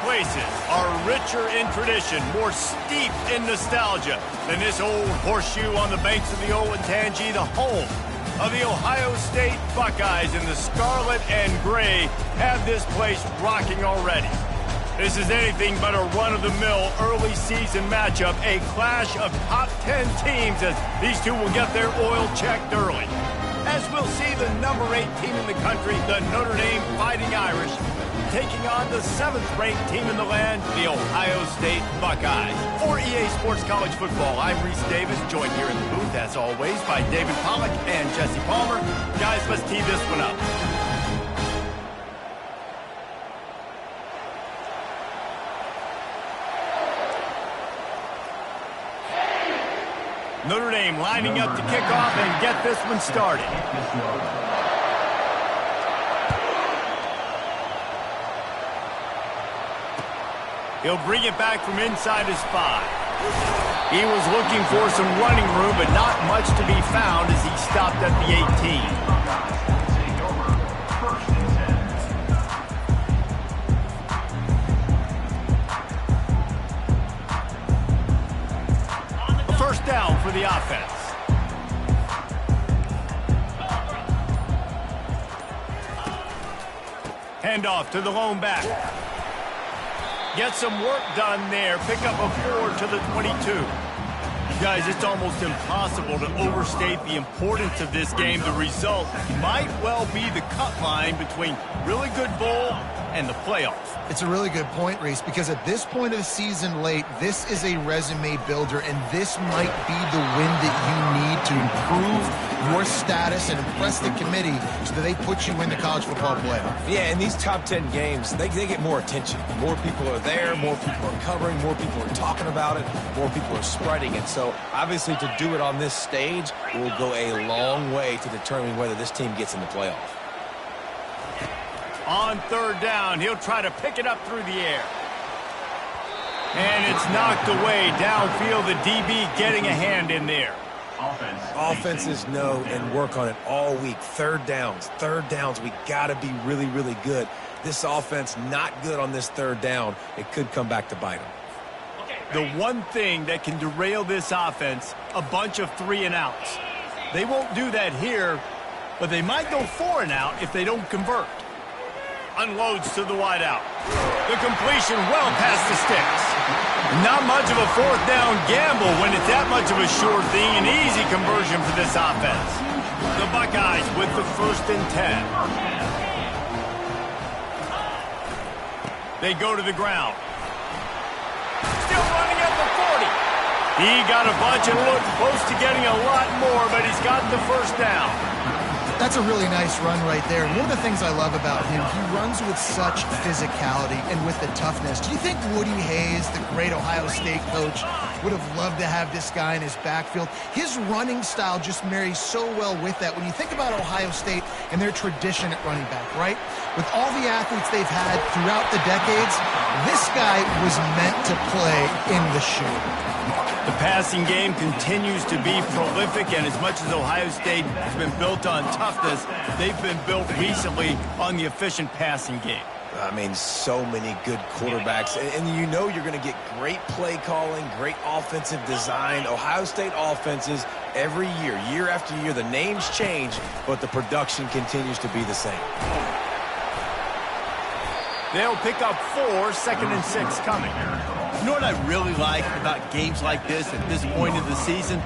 places are richer in tradition, more steeped in nostalgia than this old horseshoe on the banks of the Olentangy, the home of the Ohio State Buckeyes. And the scarlet and gray have this place rocking already. This is anything but a run-of-the-mill early season matchup, a clash of top 10 teams as these two will get their oil checked early. As we'll see the number 8 team in the country, the Notre Dame Fighting Irish, taking on the 7th-ranked team in the land, the Ohio State Buckeyes. For EA Sports College Football, I'm Reese Davis, joined here in the booth, as always, by David Pollack and Jesse Palmer. Guys, let's tee this one up. Notre Dame lining up to kick off and get this one started. He'll bring it back from inside his 5. He was looking for some running room, but not much to be found as he stopped at the 18. First down for the offense. Handoff to the lone back. Get some work done there. Pick up a 4 to the 22. Guys, it's almost impossible to overstate the importance of this game. The result might well be the cut line between really good bowl and the playoffs. It's a really good point, Reese, because at this point of the season late, this is a resume builder, and this might be the win that you need to improve your status and impress the committee so that they put you in the college football playoff. Yeah, in these top 10 games, they get more attention. More people are there, more people are covering, more people are talking about it, more people are spreading it. So, obviously, to do it on this stage will go a long way to determine whether this team gets in the playoff. On third down, he'll try to pick it up through the air. And it's knocked away downfield. The DB getting a hand in there. Offenses know and work on it all week. Third downs, we got to be really, really good. This offense not good on this third down. It could come back to bite them. The one thing that can derail this offense, a bunch of 3-and-outs. They won't do that here, but they might go 4-and-out if they don't convert. Unloads to the wideout. The completion well past the sticks. Not much of a fourth down gamble when it's that much of a sure thing. An easy conversion for this offense. The Buckeyes with the 1st and 10. They go to the ground. Still running at the 40. He got a bunch and looked close to getting a lot more, but he's got the first down. That's a really nice run right there. And one of the things I love about him, he runs with such physicality and with the toughness. Do you think Woody Hayes, the great Ohio State coach, would have loved to have this guy in his backfield? His running style just marries so well with that. When you think about Ohio State and their tradition at running back, right? With all the athletes they've had throughout the decades, this guy was meant to play in the shoe. The passing game continues to be prolific, and as much as Ohio State has been built on toughness, they've been built recently on the efficient passing game. I mean, so many good quarterbacks, and you know you're going to get great play calling, great offensive design. Ohio State offenses every year, year after year, the names change, but the production continues to be the same. They'll pick up 4, 2nd and 6 coming. You know what I really like about games like this at this point of the season?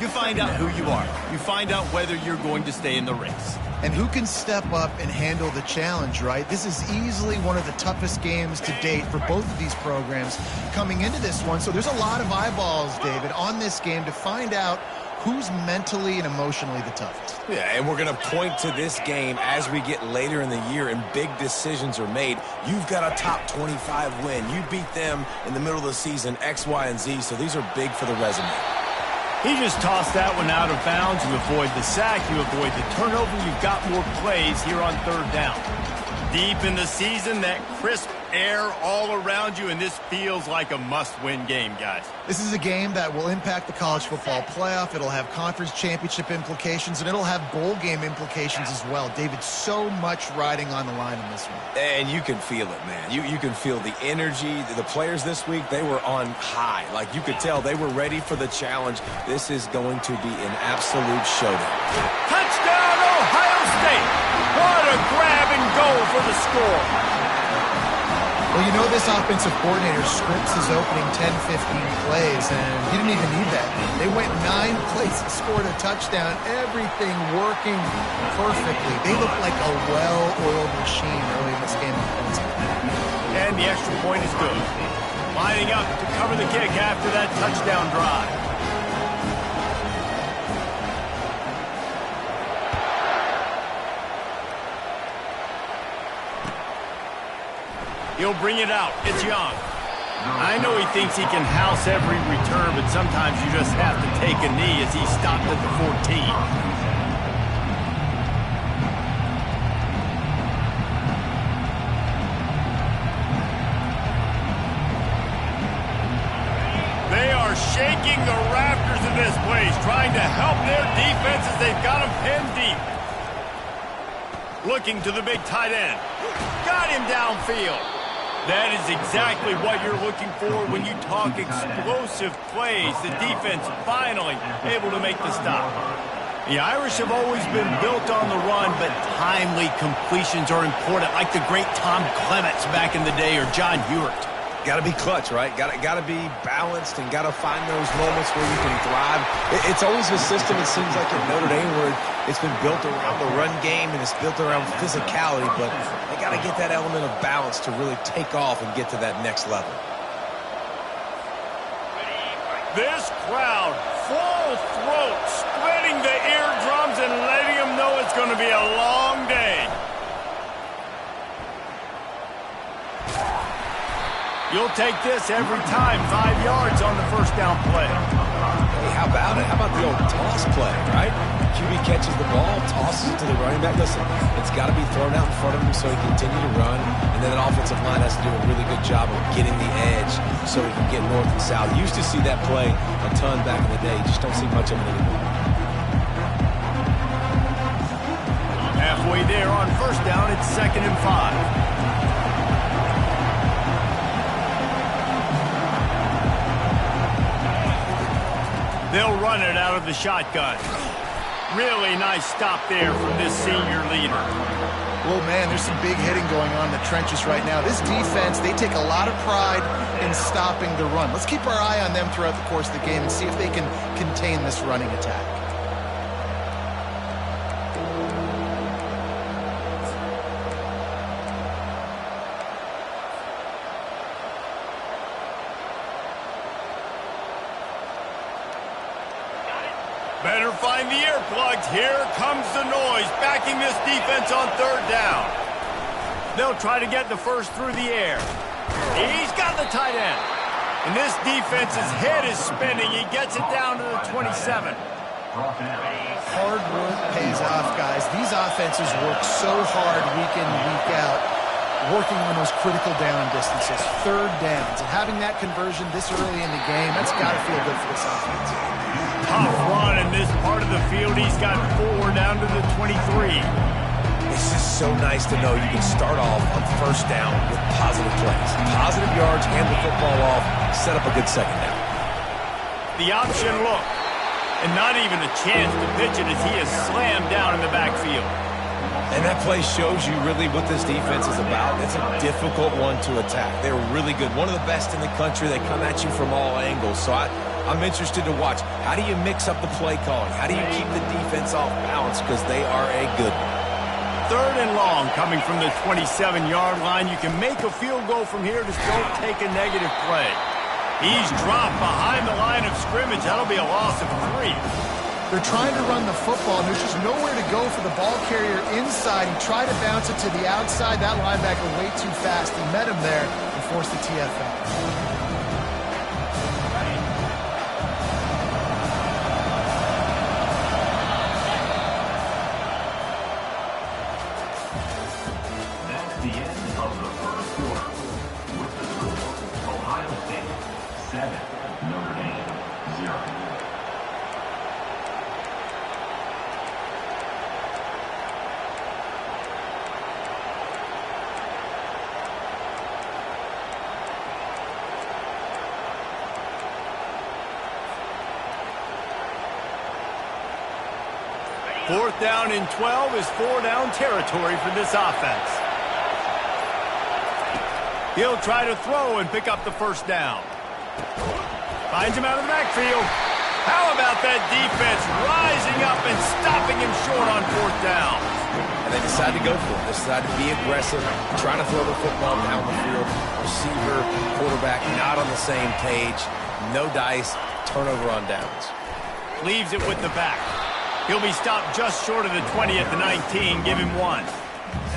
You find out who you are. You find out whether you're going to stay in the race. And who can step up and handle the challenge, right? This is easily one of the toughest games to date for both of these programs coming into this one. So there's a lot of eyeballs, David, on this game to find out who's mentally and emotionally the toughest. Yeah, and we're going to point to this game as we get later in the year and big decisions are made. You've got a top 25 win. You beat them in the middle of the season, X, Y, and Z, so these are big for the resume. He just tossed that one out of bounds. You avoid the sack, you avoid the turnover. You've got more plays here on third down. Deep in the season, that crisp air all around you, and this feels like a must-win game, guys. This is a game that will impact the college football playoff. It'll have conference championship implications, and it'll have bowl game implications as well. David, so much riding on the line in this one. And you can feel it, man. You can feel the energy. The players this week, they were on high. Like, you could tell they were ready for the challenge. This is going to be an absolute showdown. Touchdown, Ohio State! What a grab and go for the score. Well, you know, this offensive coordinator scripts his opening 10, 15 plays, and he didn't even need that. They went 9 plays and scored a touchdown, everything working perfectly. They looked like a well-oiled machine early in this game offensively. And the extra point is good. Lining up to cover the kick after that touchdown drive. He'll bring it out. It's Young. I know he thinks he can house every return, but sometimes you just have to take a knee as he stopped at the 14. They are shaking the rafters of this place, trying to help their defense as they've got them pinned deep. Looking to the big tight end. Got him downfield. That is exactly what you're looking for when you talk explosive plays. The defense finally able to make the stop. The Irish have always been built on the run, but timely completions are important, like the great Tom Clements back in the day or John Hewart. Got to be clutch, right? Got to be balanced and got to find those moments where you can thrive. It's always a system, it seems like, at Notre Dame where it's been built around the run game and it's built around physicality, but they got to get that element of balance to really take off and get to that next level. This crowd, full throat, splitting the eardrums and letting them know it's going to be a long day. You'll take this every time. 5 yards on the first down play. Hey, how about it? How about the old toss play, right? QB catches the ball, tosses it to the running back. Listen, it's got to be thrown out in front of him so he can continue to run, and then that offensive line has to do a really good job of getting the edge so he can get north and south. You used to see that play a ton back in the day. You just don't see much of it anymore. Halfway there on first down, it's 2nd and 5. They'll run it out of the shotgun. Really nice stop there from this senior leader. Well, man, there's some big hitting going on in the trenches right now. This defense, they take a lot of pride in stopping the run. Let's keep our eye on them throughout the course of the game and see if they can contain this running attack. Better find the earplugs. Here comes the noise, backing this defense on 3rd down. They'll try to get the first through the air. He's got the tight end. And this defense's head is spinning. He gets it down to the 27. Hard work pays off, guys. These offenses work so hard week in and week out, working on those critical down distances, 3rd downs. And having that conversion this early in the game, that's got to feel good for this offense. Tough run in this part of the field. He's got 4 down to the 23. It's just so nice to know you can start off on first down with positive plays. Positive yards, hand the football off, set up a good second down. The option look, and not even a chance to pitch it as he is slammed down in the backfield. And that play shows you really what this defense is about. It's a difficult one to attack. They're really good. One of the best in the country. They come at you from all angles. So I'm interested to watch. How do you mix up the play calling? How do you keep the defense off balance? Because they are a good one. 3rd and long coming from the 27-yard line. You can make a field goal from here. Just don't take a negative play. He's dropped behind the line of scrimmage. That'll be a loss of 3. They're trying to run the football, and there's just nowhere to go for the ball carrier inside. He tried to bounce it to the outside. That linebacker way too fast. He met him there and forced the TFL. Notre Dame, 0. Fourth down and 12 is four-down territory for this offense. He'll try to throw and pick up the first down. Finds him out of the backfield. How about that defense rising up and stopping him short on fourth down? And they decide to go for it. They decide to be aggressive, trying to throw the football down the field. Receiver, quarterback, not on the same page. No dice, turnover on downs. Leaves it with the back. He'll be stopped just short of the 20 at the 19. Give him one.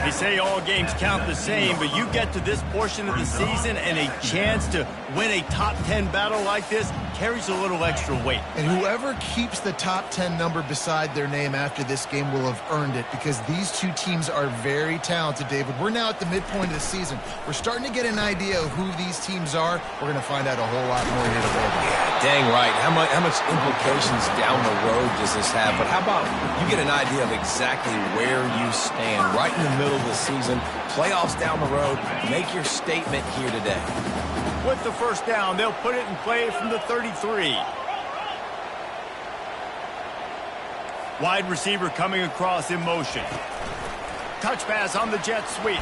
They say all games count the same, but you get to this portion of the season and a chance to win a top 10 battle like this carries a little extra weight. And whoever keeps the top 10 number beside their name after this game will have earned it, because these two teams are very talented, David. We're now at the midpoint of the season. We're starting to get an idea of who these teams are. We're going to find out a whole lot more here today. Yeah, dang right. How much implications down the road does this have? But how about you get an idea of exactly where you stand right in the middle of the season, playoffs down the road, make your statement here today. With the first down, they'll put it in play from the 33. Wide receiver coming across in motion. Touch pass on the jet sweep.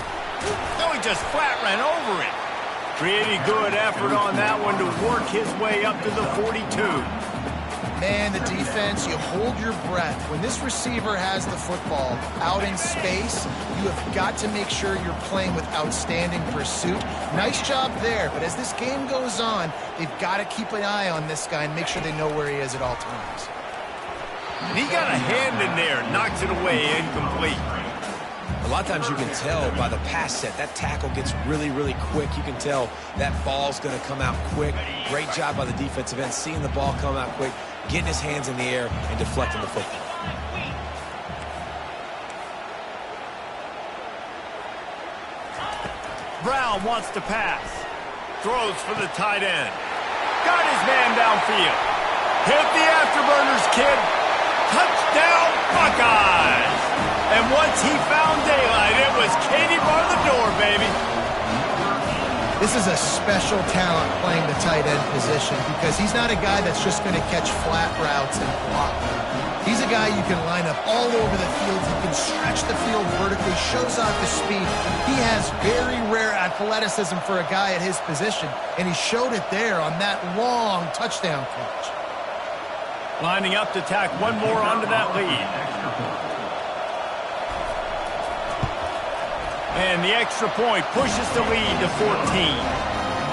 No, he just flat ran over it. Pretty good effort on that one to work his way up to the 42. Man, the defense, you hold your breath. When this receiver has the football out in space, you have got to make sure you're playing with outstanding pursuit. Nice job there, but as this game goes on, they've got to keep an eye on this guy and make sure they know where he is at all times. He got a hand in there, knocks it away, incomplete. A lot of times you can tell by the pass set, that tackle gets really, really quick. You can tell that ball's going to come out quick. Great job by the defensive end, seeing the ball come out quick, getting his hands in the air, and deflecting the football. Brown wants to pass. Throws for the tight end. Got his man downfield. Hit the afterburners, kid. Touchdown, Buckeyes! And once he found daylight, it was Katie bar the door, baby. This is a special talent playing the tight end position, because he's not a guy that's just going to catch flat routes and block them. He's a guy you can line up all over the field. He can stretch the field vertically, shows off the speed. He has very rare athleticism for a guy at his position, and he showed it there on that long touchdown catch. Lining up to tack one more onto that lead. And the extra point pushes the lead to 14.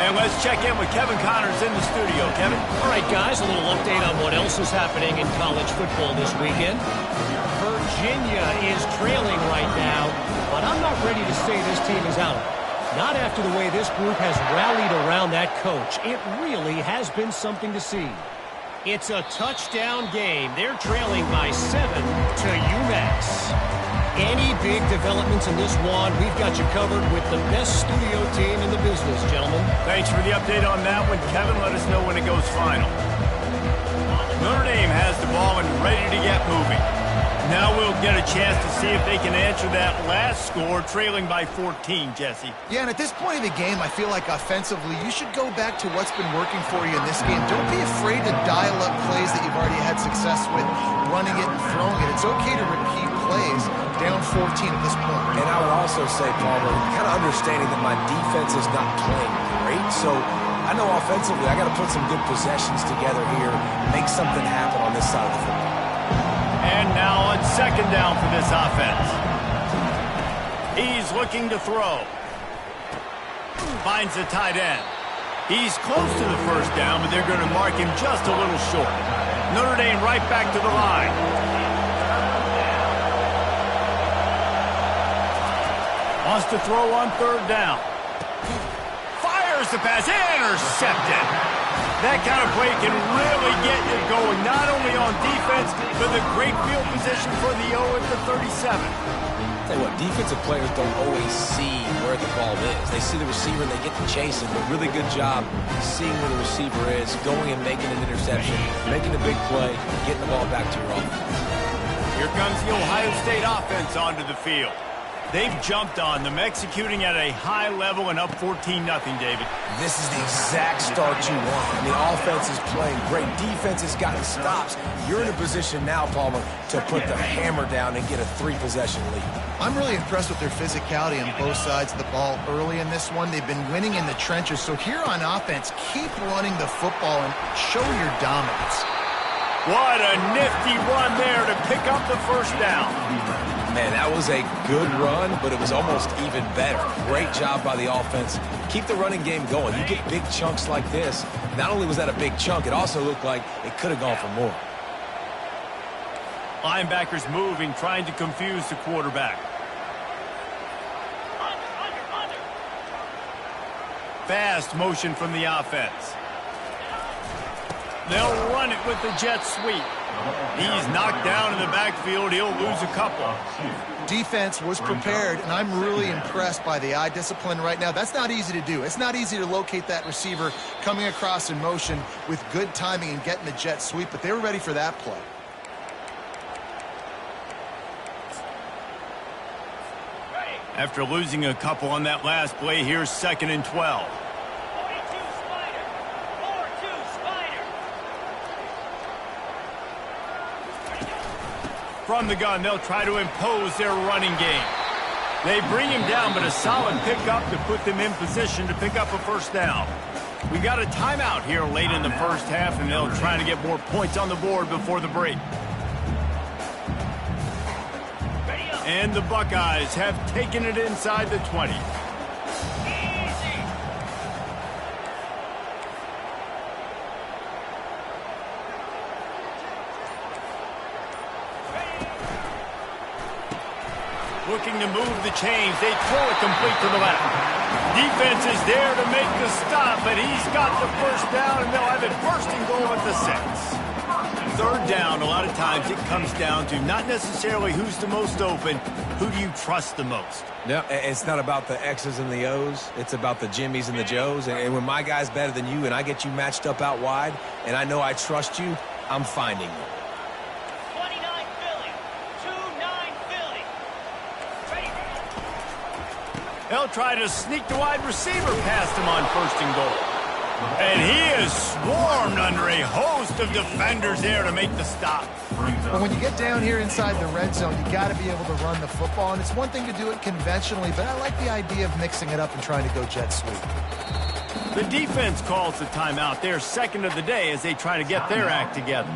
And let's check in with Kevin Connors in the studio. Kevin? All right, guys, a little update on what else is happening in college football this weekend. Virginia is trailing right now, but I'm not ready to say this team is out. Not after the way this group has rallied around that coach. It really has been something to see. It's a touchdown game. They're trailing by 7 to UMass. Any big developments in this one, we've got you covered with the best studio team in the business, gentlemen. Thanks for the update on that one, Kevin. Let us know when it goes final. Notre Dame has the ball and ready to get moving. Now we'll get a chance to see if they can answer that last score, trailing by 14, Jesse. Yeah, and at this point of the game, I feel like offensively, you should go back to what's been working for you in this game. Don't be afraid to dial up plays that you've already had success with, running it and throwing it. It's okay to repeat plays down 14 at this point. And I would also say, Palmer, kind of understanding that my defense is not playing great, so I know offensively I got to put some good possessions together here, make something happen on this side of the football. And now on second down for this offense. He's looking to throw. Finds the tight end. He's close to the first down, but they're going to mark him just a little short. Notre Dame right back to the line. Wants to throw on third down. Fires the pass. Intercepted. That kind of play can really get you going, not only on defense, but the great field position for the O at the 37. Tell you what, defensive players don't always see where the ball is. They see the receiver and they get to chasing. A really good job seeing where the receiver is, going and making an interception, making a big play, getting the ball back to your offense. Here comes the Ohio State offense onto the field. They've jumped on them, executing at a high level and up 14-0, David. This is the exact start you want. And the offense is playing great. Defense has gotten stops. You're in a position now, Palmer, to put the hammer down and get a 3-possession lead. I'm really impressed with their physicality on both sides of the ball early in this one. They've been winning in the trenches. So here on offense, keep running the football and show your dominance. What a nifty run there to pick up the first down. Man, that was a good run, but it was almost even better. Great job by the offense. Keep the running game going. You get big chunks like this. Not only was that a big chunk, it also looked like it could have gone for more. Linebackers moving, trying to confuse the quarterback. Fast motion from the offense. They'll run it with the jet sweep. He's knocked down in the backfield. He'll lose a couple. Defense was prepared, and I'm really impressed by the eye discipline right now. That's not easy to do. It's not easy to locate that receiver coming across in motion with good timing and getting the jet sweep, but they were ready for that play. After losing a couple on that last play, here's 2nd and 12. From the gun, they'll try to impose their running game. They bring him down, but a solid pickup to put them in position to pick up a first down. We got a timeout here late in the first half, and they'll try to get more points on the board before the break. And the Buckeyes have taken it inside the 20. Looking to move the chains. They throw it complete to the left. Defense is there to make the stop, but he's got the first down, and they'll have it first and goal at the 6. 3rd down, a lot of times it comes down to not necessarily who's the most open, who do you trust the most? No, it's not about the X's and the O's. It's about the Jimmys and the Joes. And when my guy's better than you and I get you matched up out wide, and I know I trust you, I'm finding you. 29 Philly. 2-9 Philly. They'll try to sneak the wide receiver past him on 1st and goal. And he is swarmed under a host of defenders there to make the stop. But when you get down here inside the red zone, you got to be able to run the football. And it's one thing to do it conventionally, but I like the idea of mixing it up and trying to go jet sweep. The defense calls the timeout. They're 2nd of the day as they try to get their act together.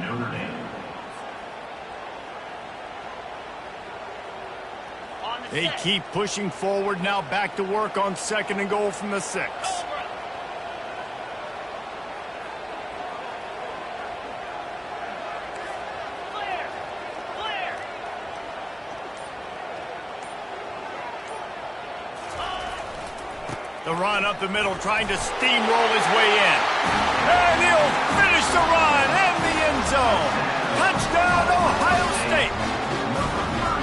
They keep pushing forward, now back to work on 2nd and goal from the 6. The run up the middle, trying to steamroll his way in. And he'll finish the run in the end zone. Touchdown, Ohio State.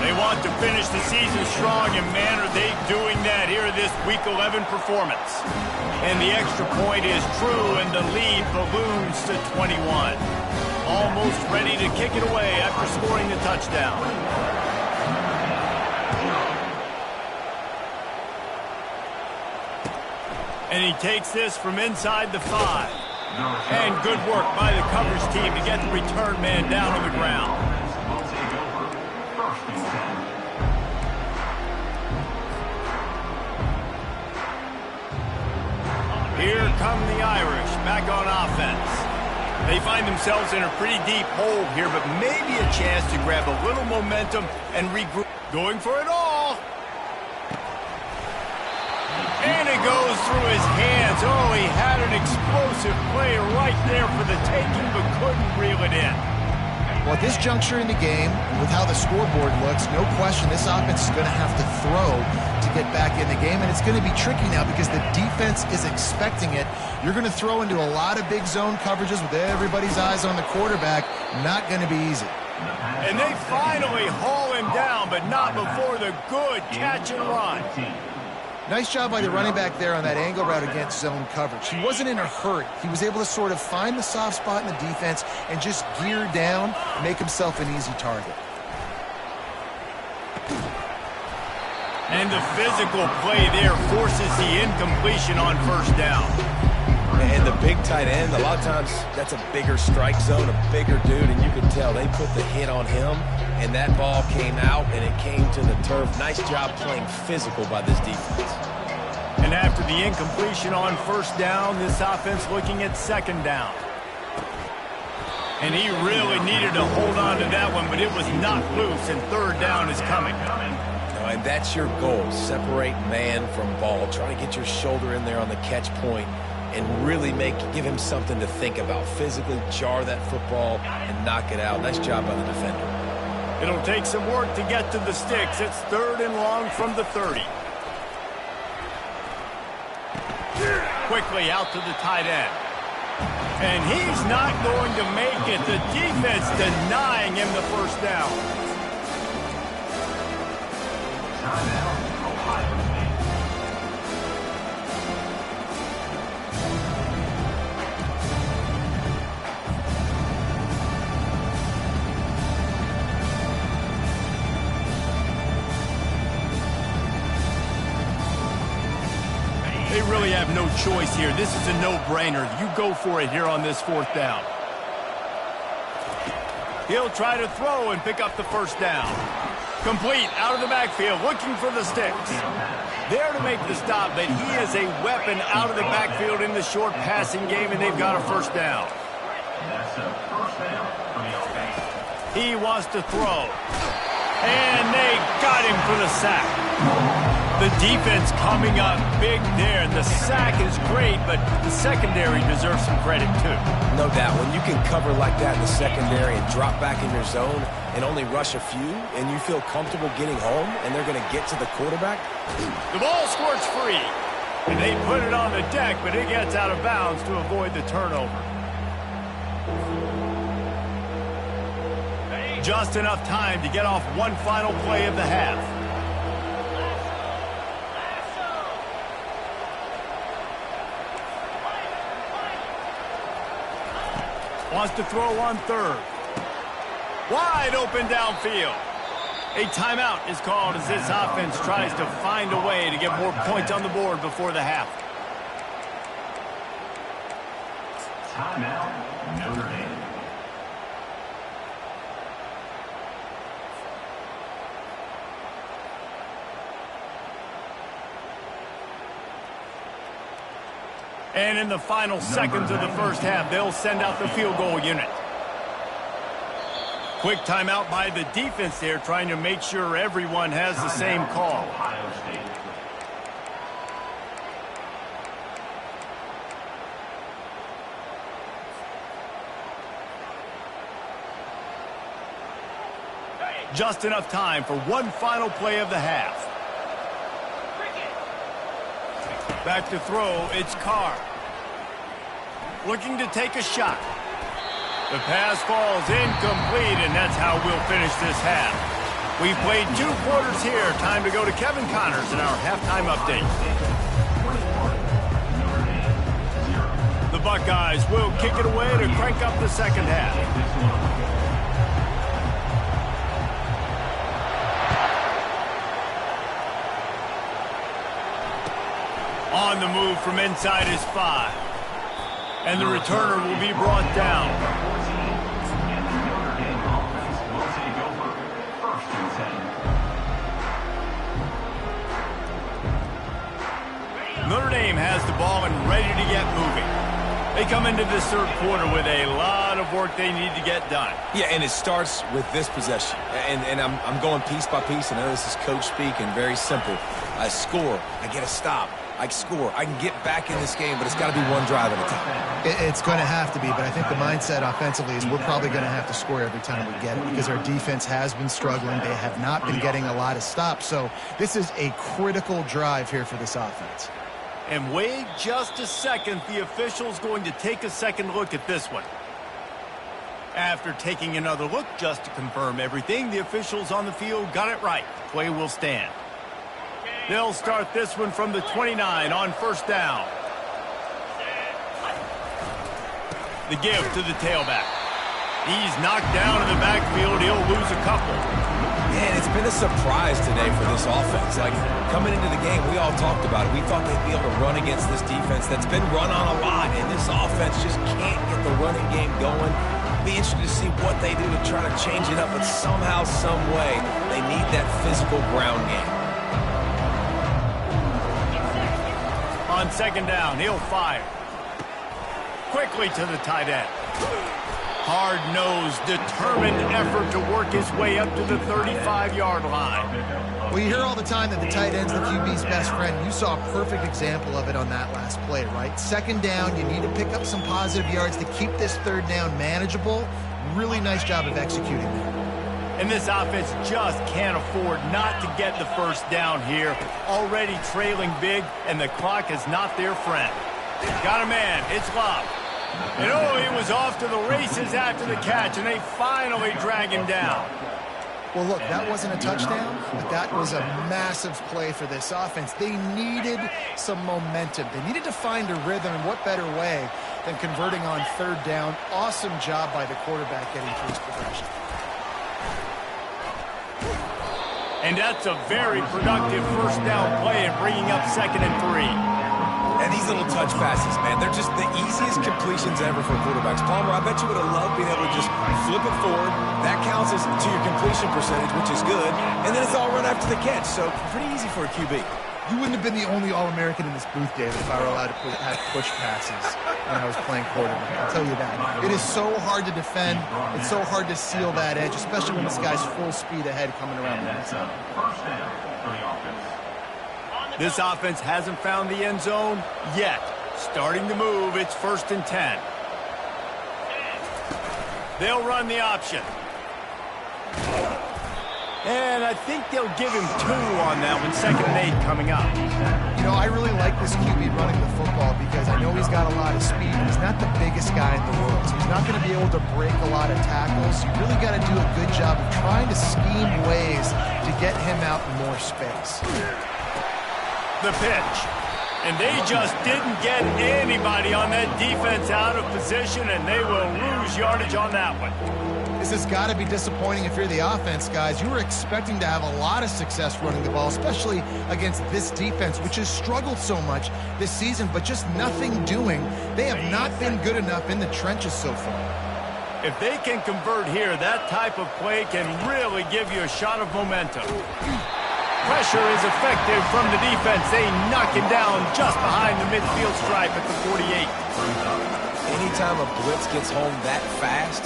They want to finish the season strong, and man, are they doing that here in this Week 11 performance. And the extra point is true, and the lead balloons to 21. Almost ready to kick it away after scoring the touchdown. And he takes this from inside the 5. And good work by the coverage team to get the return man down on the ground. Here come the Irish back on offense. They find themselves in a pretty deep hole here, but maybe a chance to grab a little momentum and regroup. Going for it all. And it goes through his hands. Oh, he had an explosive play right there for the taking, but couldn't reel it in. Well, at this juncture in the game, with how the scoreboard looks, no question this offense is going to have to throw to get back in the game, and it's going to be tricky now because the defense is expecting it. You're going to throw into a lot of big zone coverages with everybody's eyes on the quarterback. Not going to be easy. And they finally haul him down, but not before the good catch and run. Nice job by the running back there on that angle route against zone coverage. He wasn't in a hurry. He was able to sort of find the soft spot in the defense and just gear down, make himself an easy target. And the physical play there forces the incompletion on first down. And the big tight end, a lot of times that's a bigger strike zone, a bigger dude, and you can tell they put the hit on him, and that ball came out, and it came to the turf. Nice job playing physical by this defense. And after the incompletion on first down, this offense looking at second down. And he really needed to hold on to that one, but it was knocked loose, and third down is coming. And that's your goal, separate man from ball. Try to get your shoulder in there on the catch point and really give him something to think about. Physically jar that football and knock it out. Nice job by the defender. It'll take some work to get to the sticks. It's third and long from the 30. Quickly out to the tight end. And he's not going to make it. The defense denying him the first down. They really have no choice here. This is a no-brainer. You go for it here on this fourth down. He'll try to throw and pick up the first down. Complete out of the backfield, looking for the sticks. There to make the stop, but he is a weapon out of the backfield in the short passing game, and they've got a first down. He wants to throw. And they got him for the sack. The defense coming up big there. The sack is great, but the secondary deserves some credit too. No doubt. When you can cover like that in the secondary and drop back in your zone and only rush a few, and you feel comfortable getting home, and they're going to get to the quarterback. The ball squirts free, and they put it on the deck, but it gets out of bounds to avoid the turnover. Just enough time to get off one final play of the half. Wants to throw on third. Wide open downfield. A timeout is called as this offense tries to find a way to get more points on the board before the half. Timeout, Notre Dame. And in the final seconds of the first half, they'll send out the field goal unit. Quick timeout by the defense there, trying to make sure everyone has the same call. Just enough time for one final play of the half. Back to throw, it's Carr. Looking to take a shot. The pass falls incomplete, and that's how we'll finish this half. We've played 2 quarters here. Time to go to Kevin Connors in our halftime update. The Buckeyes will kick it away to crank up the second half. On the move from inside his 5. And the returner will be brought down. Notre Dame has the ball and ready to get moving. They come into this third quarter with a lot of work they need to get done. Yeah, and it starts with this possession. And I'm going piece by piece. I know this is coach speak and very simple. I score, I get a stop. I can score. I can get back in this game, but it's got to be one drive at a time. It's going to have to be, but I think the mindset offensively is we're probably going to have to score every time we get it because our defense has been struggling. They have not been getting a lot of stops, so this is a critical drive here for this offense. And wait just a second. The official's going to take a second look at this one. After taking another look just to confirm everything, the officials on the field got it right. Play will stand. They'll start this one from the 29 on first down. The give to the tailback. He's knocked down in the backfield. He'll lose a couple. Man, it's been a surprise today for this offense. Like, coming into the game, we all talked about it. We thought they'd be able to run against this defense that's been run on a lot, and this offense just can't get the running game going. Be interested to see what they do to try to change it up, but somehow, some way, they need that physical ground game. On second down, he'll fire. Quickly to the tight end. Hard-nosed, determined effort to work his way up to the 35-yard line. Well, you hear all the time that the tight end's the QB's best friend. You saw a perfect example of it on that last play, right? Second down, you need to pick up some positive yards to keep this third down manageable. Really nice job of executing that. And this offense just can't afford not to get the first down here. Already trailing big, and the clock is not their friend. Got a man. It's Love. And he was off to the races after the catch, and they finally drag him down. Well, look, that wasn't a touchdown, but that was a massive play for this offense. They needed some momentum. They needed to find a rhythm, and what better way than converting on third down. Awesome job by the quarterback getting through his progression. And that's a very productive first down play and bringing up 2nd and 3. And these little touch passes, man, they're just the easiest completions ever for quarterbacks. Palmer, I bet you would have loved being able to just flip it forward. That counts as to your completion percentage, which is good. And then it's all run after the catch, so pretty easy for a QB. You wouldn't have been the only All-American in this booth, David, if I were allowed to have push passes when I was playing quarterback. I'll tell you that. It is so hard to defend. It's so hard to seal that edge, especially when this guy's full speed ahead coming around the inside. This offense hasn't found the end zone yet. Starting to move. It's 1st and 10. They'll run the option. And I think they'll give him 2 on that one. 2nd and 8 coming up. You know, I really like this QB running the football because I know he's got a lot of speed. He's not the biggest guy in the world, so he's not going to be able to break a lot of tackles. You really got to do a good job of trying to scheme ways to get him out in more space. The pitch. And they just didn't get anybody on that defense out of position, and they will lose yardage on that one. This has got to be disappointing if you're the offense, guys. You were expecting to have a lot of success running the ball, especially against this defense, which has struggled so much this season, but just nothing doing. They have not been good enough in the trenches so far. If they can convert here, that type of play can really give you a shot of momentum. Pressure is effective from the defense. They knock him down just behind the midfield stripe at the 48. Anytime a blitz gets home that fast,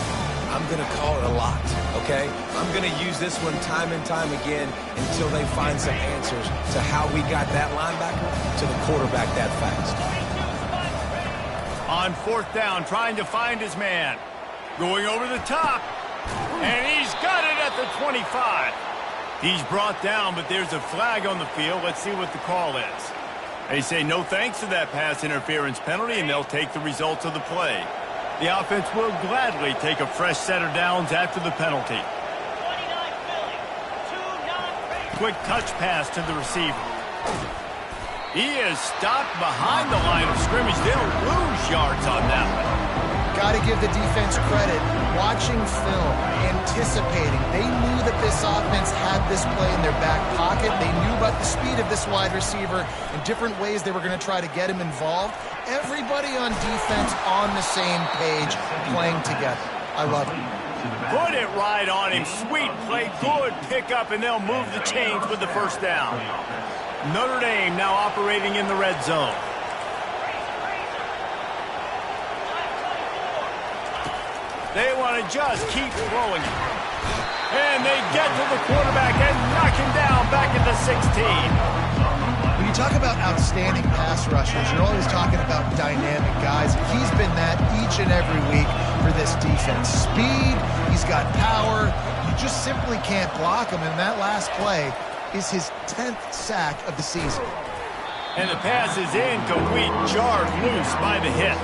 I'm going to call it a lot, okay? I'm going to use this one time and time again until they find some answers to how we got that linebacker to the quarterback that fast. On 4th down, trying to find his man. Going over the top. And he's got it at the 25. He's brought down, but there's a flag on the field. Let's see what the call is. They say no thanks to that pass interference penalty, and they'll take the results of the play. The offense will gladly take a fresh set of downs after the penalty. Quick touch pass to the receiver. He is stopped behind the line of scrimmage. They'll lose yards on that one. Got to give the defense credit. Watching film, anticipating. They knew that this offense had this play in their back pocket. They knew about the speed of this wide receiver and different ways they were going to try to get him involved. Everybody on defense on the same page, playing together. I love it. Put it right on him. Sweet play, good pickup, and they'll move the chains with the first down. Notre Dame now operating in the red zone. They want to just keep throwing it. And they get to the quarterback and knock him down back at the 16. When you talk about outstanding pass rushers. You're always talking about dynamic guys. He's been that each and every week for this defense. Speed, he's got power. You just simply can't block him, and that last play is his 10th sack of the season. And the pass is incomplete, jarred loose by the hit.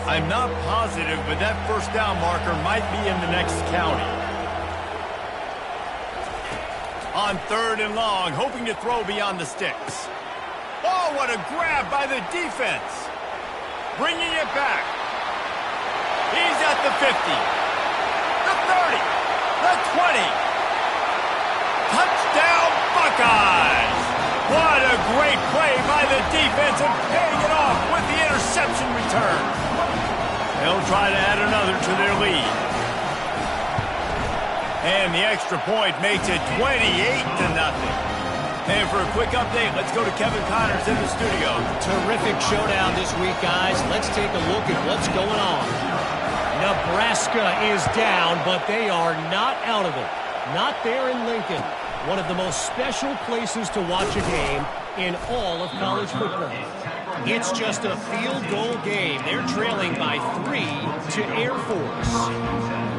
I'm not positive, but that first down marker might be in the next county. On 3rd and long, hoping to throw beyond the sticks. Oh, what a grab by the defense. Bringing it back. He's at the 50, the 30, the 20. Touchdown, Buckeyes! What a great play by the defense and paying it off with the interception return. They'll try to add another to their lead. And the extra point makes it 28-0. And for a quick update, let's go to Kevin Connors in the studio. Terrific showdown this week, guys. Let's take a look at what's going on. Nebraska is down, but they are not out of it. Not there in Lincoln. One of the most special places to watch a game in all of college football. It's just a field goal game. They're trailing by 3 to Air Force.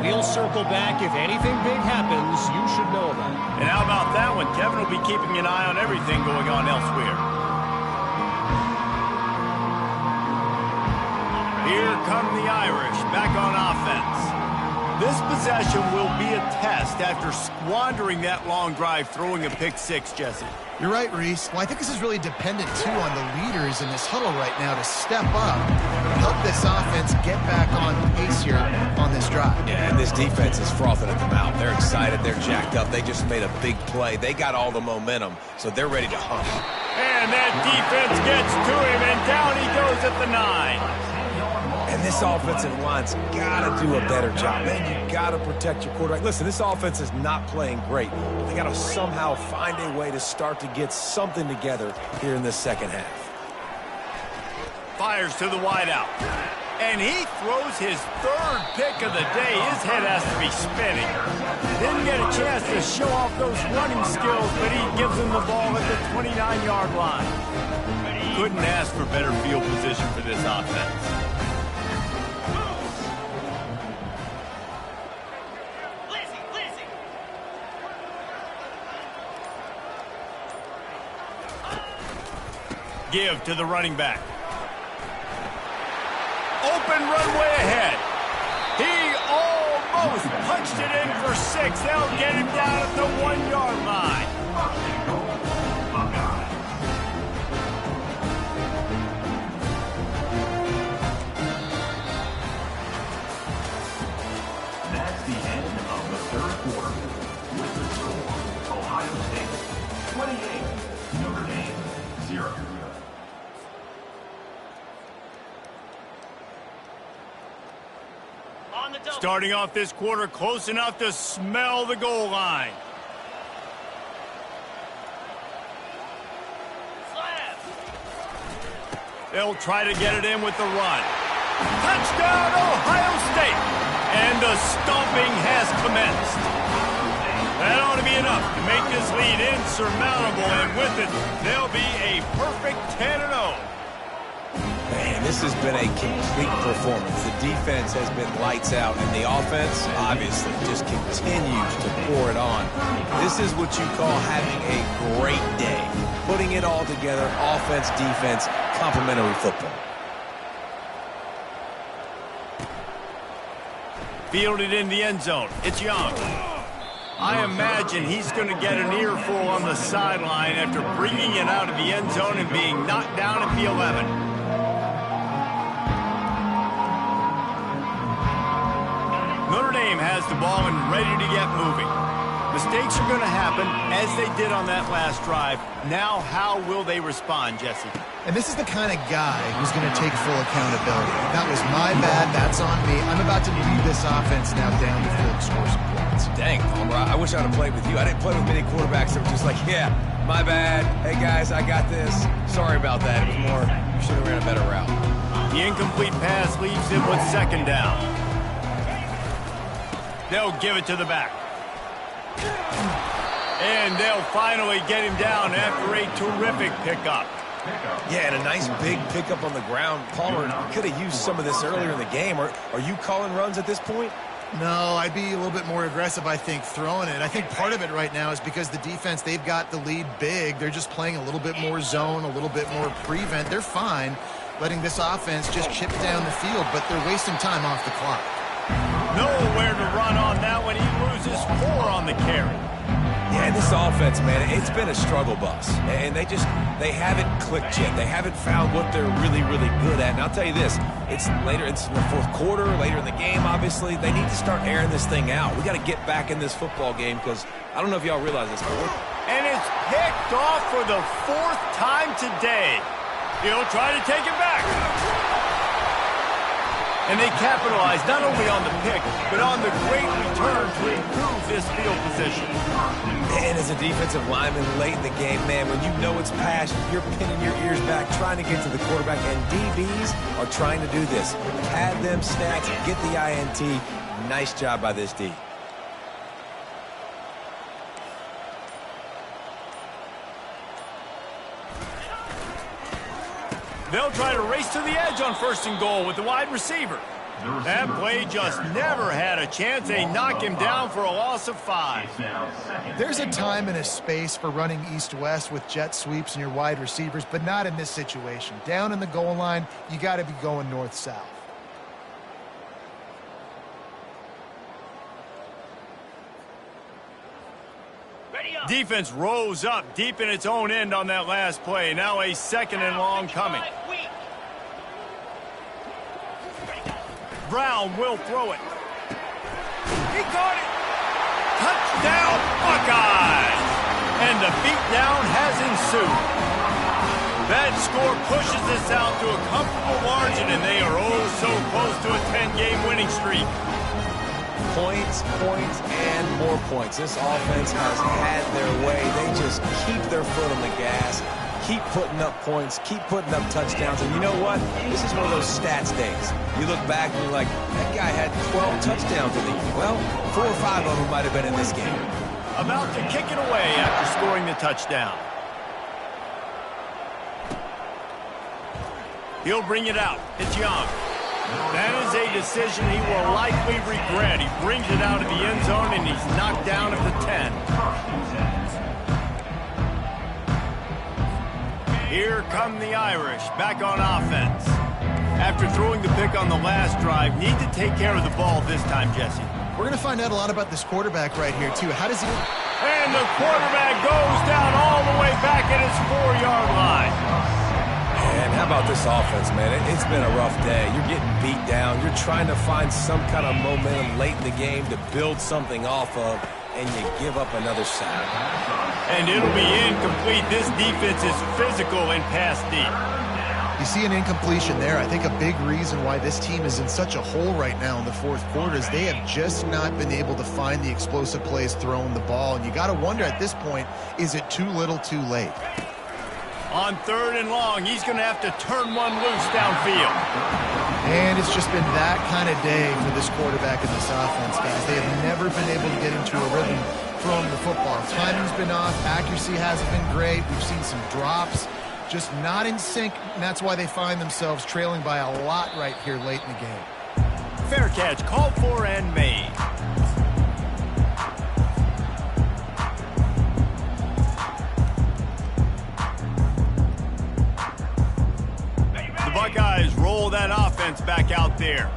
We'll circle back. If anything big happens, you should know about it. And how about that one? Kevin will be keeping an eye on everything going on elsewhere. Here come the Irish back on offense. This possession will be a test after squandering that long drive throwing a pick six, Jesse. You're right, Reese. Well, I think this is really dependent, too, on the leaders in this huddle right now to step up and help this offense get back on pace here on this drive. Yeah, and this defense is frothing at the mouth. They're excited. They're jacked up. They just made a big play. They got all the momentum, so they're ready to hunt. And that defense gets to him, and down he goes at the 9. And this offensive line's got to do a better job. Man, you got to protect your quarterback. Listen, this offense is not playing great. They got to somehow find a way to start to get something together here in this second half. Fires to the wideout. And he throws his 3rd pick of the day. His head has to be spinning. Didn't get a chance to show off those running skills, but he gives him the ball at the 29-yard line. Couldn't ask for better field position for this offense. Give to the running back. Open runway ahead. He almost punched it in for 6. They'll get him down at the 1-yard line. That's the end of the 3rd quarter. With the score, Ohio State 28, Notre Dame 0. Starting off this quarter close enough to smell the goal line. They'll try to get it in with the run. Touchdown, Ohio State! And the stomping has commenced. That ought to be enough to make this lead insurmountable, and with it, they'll be a perfect 10-0. Man, this has been a complete performance. The defense has been lights out, and the offense, obviously, just continues to pour it on. This is what you call having a great day. Putting it all together, offense, defense, complementary football. Fielded in the end zone. It's Young. I imagine he's going to get an earful on the sideline after bringing it out of the end zone and being knocked down at the 11. Notre Dame has the ball and ready to get moving. Mistakes are going to happen, as they did on that last drive. Now, how will they respond, Jesse? And this is the kind of guy who's going to take full accountability. That was my bad. That's on me. I'm about to lead this offense now down the field to score some points. Dang, Palmer, I wish I would have played with you. I didn't play with many quarterbacks that were just like, yeah, my bad. Hey, guys, I got this. Sorry about that. It was more, you should have ran a better route. The incomplete pass leaves him with 2nd down. They'll give it to the back. And they'll finally get him down after a terrific pickup. Yeah, and a nice big pickup on the ground. Palmer could have used some of this earlier in the game. Are you calling runs at this point? No, I'd be a little bit more aggressive, I think, throwing it. I think part of it right now is because the defense, they've got the lead big. They're just playing a little bit more zone, a little bit more prevent. They're fine letting this offense just chip down the field, but they're wasting time off the clock. Nowhere to run on that when he loses 4 on the carry. Yeah, this offense, man, it's been a struggle bus. And they haven't clicked yet. They haven't found what they're really, really good at. And I'll tell you this, it's in the fourth quarter, later in the game, obviously. They need to start airing this thing out. We got to get back in this football game because I don't know if y'all realize this, but And it's picked off for the 4th time today. He'll try to take it back. And they capitalize not only on the pick, but on the great return to improve this field position. And as a defensive lineman late in the game, man, when you know it's passed, you're pinning your ears back, trying to get to the quarterback, and DBs are trying to do this. Pad them stats, get the INT. Nice job by this D. They'll try to race to the edge on 1st and goal with the wide receiver. That play just never had a chance. They knock him down for a loss of 5. There's a time and a space for running east-west with jet sweeps and your wide receivers, but not in this situation. Down in the goal line, you got to be going north-south. Defense rose up deep in its own end on that last play. Now a 2nd and long coming. Brown will throw it. He caught it. Touchdown, Buckeyes! And the beatdown has ensued. That score pushes this out to a comfortable margin, and they are oh so close to a 10-game winning streak. Points, and more points. This offense has had their way. They just keep their foot on the gas, keep putting up points, keep putting up touchdowns. And you know what? This is one of those stats days. You look back and you're like, that guy had 12 touchdowns in the year. Well, 4 or 5 of them might have been in this game. About to kick it away after scoring the touchdown. He'll bring it out. It's Young. That is a decision he will likely regret. He brings it out of the end zone, and he's knocked down at the 10. Here come the Irish, back on offense. After throwing the pick on the last drive, need to take care of the ball this time, Jesse. We're going to find out a lot about this quarterback right here, too. How does he... And the quarterback goes down all the way back at his 4-yard line. And how about this offense, man? It's been a rough day. You're getting beat down. You're trying to find some kind of momentum late in the game to build something off of, and you give up another sack. And it'll be incomplete. This defense is physical and pass deep. You see an incompletion there. I think a big reason why this team is in such a hole right now in the 4th quarter is they have just not been able to find the explosive plays throwing the ball. And you got to wonder at this point, is it too little too late? On 3rd and long, he's going to have to turn one loose downfield. And it's just been that kind of day for this quarterback and this offense, guys. They have never been able to get into a rhythm throwing the football. Timing's been off. Accuracy hasn't been great. We've seen some drops. Just not in sync, and that's why they find themselves trailing by a lot right here late in the game. Fair catch, called for and made. The Buckeyes roll that offense back out there.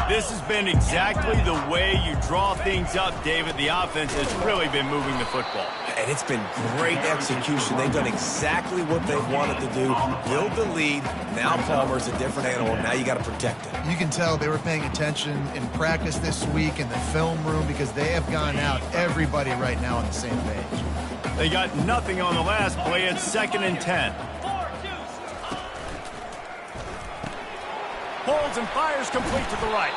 This has been exactly the way you draw things up, David. The offense has really been moving the football. And it's been great execution. They've done exactly what they wanted to do. Build the lead. Now Palmer's a different animal. Now you got to protect it. You can tell they were paying attention in practice this week in the film room because they have gone out, everybody right now on the same page. They got nothing on the last play. It's 2nd and 10. Holds and fires complete to the right.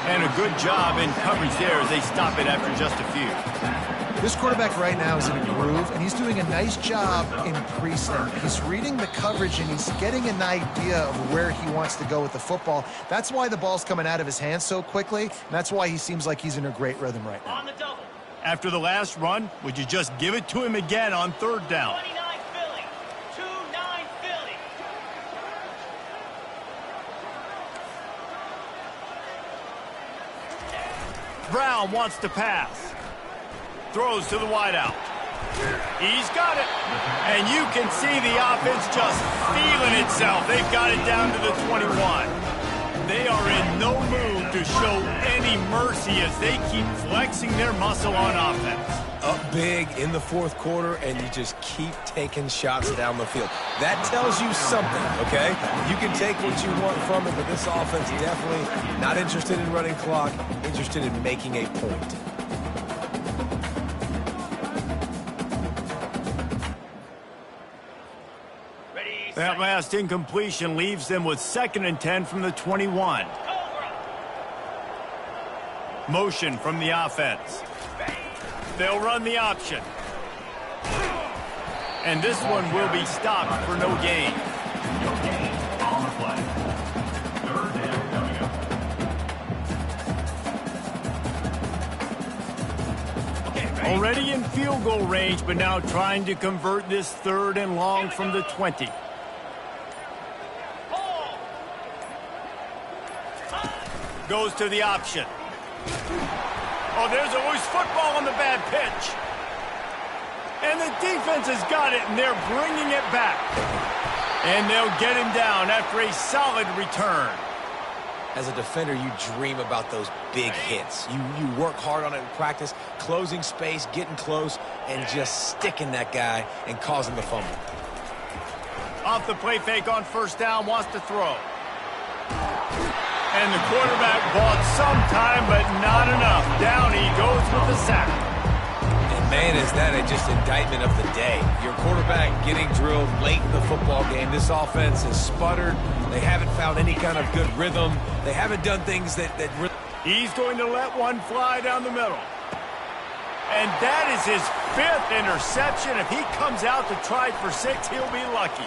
And a good job in coverage there as they stop it after just a few. This quarterback right now is in a groove, and he's doing a nice job in pre-snap. He's reading the coverage, and he's getting an idea of where he wants to go with the football. That's why the ball's coming out of his hands so quickly, and that's why he seems like he's in a great rhythm right now. On the double. After the last run, would you just give it to him again on third down? 29 Philly. 2-9 Philly. Brown wants to pass. Throws to the wideout. He's got it. And you can see the offense just feeling itself. They've got it down to the 21. They are in no mood to show any mercy as they keep flexing their muscle on offense. Up big in the fourth quarter, and you just keep taking shots down the field. That tells you something, okay? You can take what you want from it, but this offense definitely not interested in running clock, interested in making a point. That last incompletion leaves them with 2nd and 10 from the 21. Motion from the offense. They'll run the option. And this one will be stopped for no gain. No gain on the play. Third down coming up. Already in field goal range, but now trying to convert this 3rd and long from the 20. Goes to the option. Oh, there's always football on the bad pitch. And the defense has got it, and they're bringing it back. And they'll get him down after a solid return. As a defender, you dream about those big hits. You work hard on it in practice, closing space, getting close, and just sticking that guy and causing the fumble. Off the play fake on first down, wants to throw. And the quarterback bought some time, but not enough. Down he goes with the sack. And man, is that just indictment of the day. Your quarterback getting drilled late in the football game. This offense has sputtered. They haven't found any kind of good rhythm. They haven't done things that He's going to let one fly down the middle. And that is his 5th interception. If he comes out to try for 6, he'll be lucky.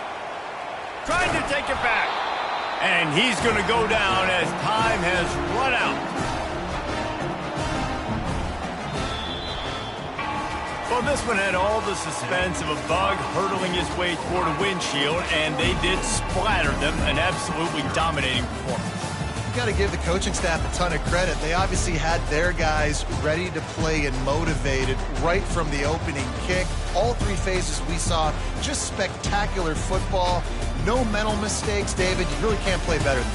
Trying to take it back. And he's going to go down as time has run out. Well, this one had all the suspense of a bug hurtling his way toward a windshield, and they did splatter them. An absolutely dominating performance. You got to give the coaching staff a ton of credit. They obviously had their guys ready to play and motivated right from the opening kick. All 3 phases we saw, just spectacular football. No mental mistakes, David. You really can't play better than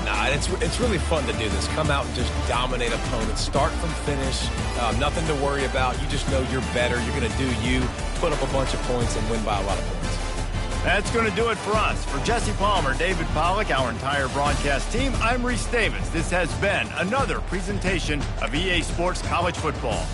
that. Nah, it's really fun to do this. Come out and just dominate opponents. Start from finish. Nothing to worry about. You just know you're better. You're going to do you, put up a bunch of points, and win by a lot of points. That's going to do it for us. For Jesse Palmer, David Pollack, our entire broadcast team, I'm Reese Davis. This has been another presentation of EA Sports College Football.